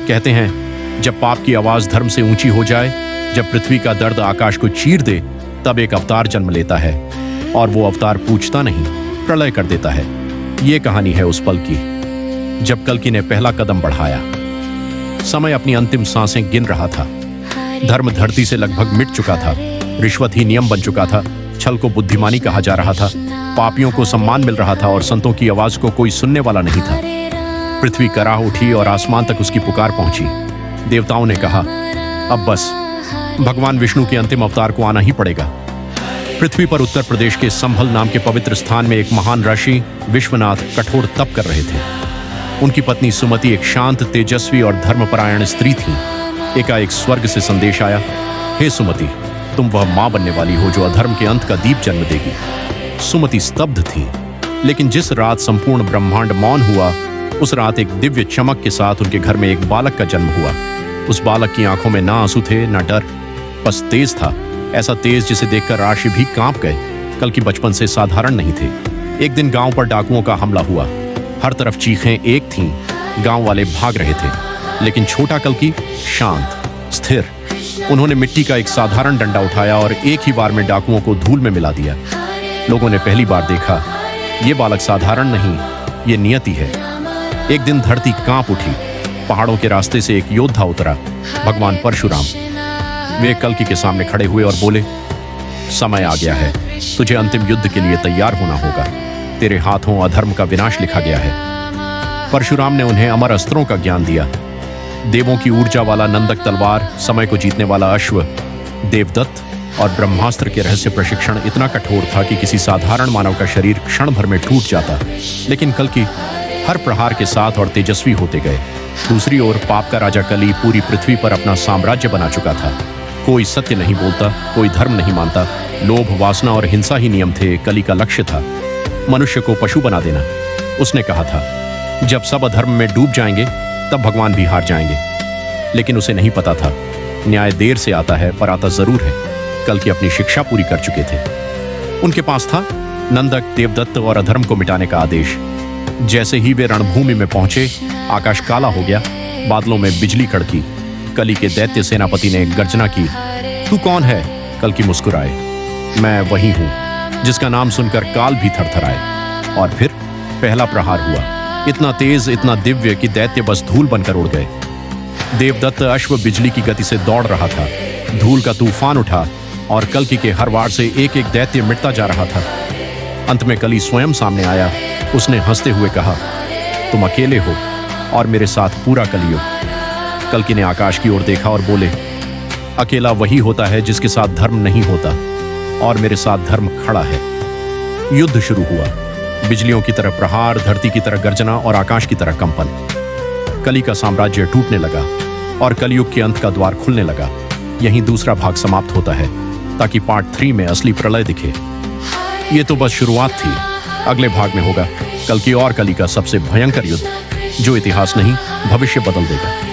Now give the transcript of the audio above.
कहते हैं जब पाप की आवाज धर्म से ऊंची हो जाए, जब पृथ्वी का दर्द आकाश को चीर दे, तब एक अवतार जन्म लेता है और वो अवतार पूछता नहीं, प्रलय कर देता है। ये कहानी है उस पल की जब कल्कि ने पहला कदम बढ़ाया। समय अपनी अंतिम सांसें गिन रहा था। धर्म धरती से लगभग मिट चुका था। रिश्वत ही नियम बन चुका था। छल को बुद्धिमानी कहा जा रहा था। पापियों को सम्मान मिल रहा था और संतों की आवाज को कोई सुनने वाला नहीं था। पृथ्वी कराह उठी और आसमान तक उसकी पुकार पहुंची। देवताओं ने कहा, अब बस, भगवान विष्णु के अंतिम अवतार को आना ही पड़ेगा। पृथ्वी पर उत्तर प्रदेश के संभल नाम के पवित्र स्थान में एक महान ऋषि विश्वनाथ कठोर तप कर रहे थे। उनकी पत्नी सुमति एक शांत, तेजस्वी और धर्मपरायण स्त्री थी। एकाएक स्वर्ग से संदेश आया, हे सुमति, तुम वह मां बनने वाली हो जो अधर्म के अंत का दीप जन्म देगी। सुमति स्तब्ध थी, लेकिन जिस रात संपूर्ण ब्रह्मांड मौन हुआ, उस रात एक दिव्य चमक के साथ उनके घर में एक बालक का जन्म हुआ। उस बालक की आंखों में ना आंसू थे, ना डर, बस तेज था। ऐसा तेज जिसे देखकर राशि भी कांप गए। कल्कि बचपन से साधारण नहीं थे। एक दिन गांव पर डाकुओं का हमला हुआ। हर तरफ चीखें एक थीं। गांव वाले भाग रहे थे, लेकिन छोटा कल्कि शांत, स्थिर। उन्होंने मिट्टी का एक साधारण डंडा उठाया और एक ही बार में डाकुओं को धूल में मिला दिया। लोगों ने पहली बार देखा, ये बालक साधारण नहीं, ये नियति है। एक दिन धरती कांप उठी। पहाड़ों के रास्ते से एक योद्धा उतरा, भगवान परशुराम। वे कल्कि के सामने खड़े हुए और बोले, समय आ गया है, तुझे अंतिम युद्ध के लिए तैयार होना होगा। तेरे हाथों अधर्म का विनाश लिखा गया है। परशुराम ने उन्हें अमर अस्त्रों का ज्ञान दिया। देवों की ऊर्जा वाला नंदक तलवार, समय को जीतने वाला अश्व, देवदत्त और ब्रह्मास्त्र के रहस्य प्रशिक्षण इतना कठोर था कि किसी साधारण मानव का शरीर क्षण भर में टूट जाता। लेकिन कल्कि हर प्रहार के साथ और तेजस्वी होते गए। दूसरी ओर पाप का राजा कली पूरी पृथ्वी पर अपना साम्राज्य बना चुका था। कोई सत्य नहीं बोलता, कोई धर्म नहीं मानता। लोभ, वासना और हिंसा ही नियम थे। कली का लक्ष्य था मनुष्य को पशु बना देना। उसने कहा था, जब सब अधर्म में डूब जाएंगे, तब भगवान भी हार जाएंगे। लेकिन उसे नहीं पता था, न्याय देर से आता है, पर आता जरूर है। कल्कि अपनी शिक्षा पूरी कर चुके थे। उनके पास था नंदक, देवदत्त और अधर्म को मिटाने का आदेश। जैसे ही वे रणभूमि में पहुंचे, आकाश काला हो गया। बादलों में बिजली कड़की। कली के दैत्य सेनापति ने गर्जना की, तू कौन है? कल्कि मुस्कुराए, मैं वही हूं जिसका नाम सुनकर काल भी थरथराए। और फिर पहला प्रहार हुआ, इतना तेज, इतना दिव्य कि दैत्य बस धूल बनकर उड़ गए। देवदत्त अश्व बिजली की गति से दौड़ रहा था। धूल का तूफान उठा और कल्कि के हर वार से एक एक दैत्य मिटता जा रहा था। अंत में कली स्वयं सामने आया। उसने हंसते हुए कहा, तुम अकेले हो और मेरे साथ पूरा कलियुग। कल्कि ने आकाश की ओर देखा और बोले, अकेला वही होता है जिसके साथ धर्म नहीं होता, और मेरे साथ धर्म खड़ा है। युद्ध शुरू हुआ। बिजलियों की तरह प्रहार, धरती की तरह गर्जना और आकाश की तरह कंपन। कली का साम्राज्य टूटने लगा और कलयुग के अंत का द्वार खुलने लगा। यहीं दूसरा भाग समाप्त होता है, ताकि पार्ट 3 में असली प्रलय दिखे। ये तो बस शुरुआत थी। अगले भाग में होगा कल्कि और कली का सबसे भयंकर युद्ध, जो इतिहास नहीं, भविष्य बदल देगा।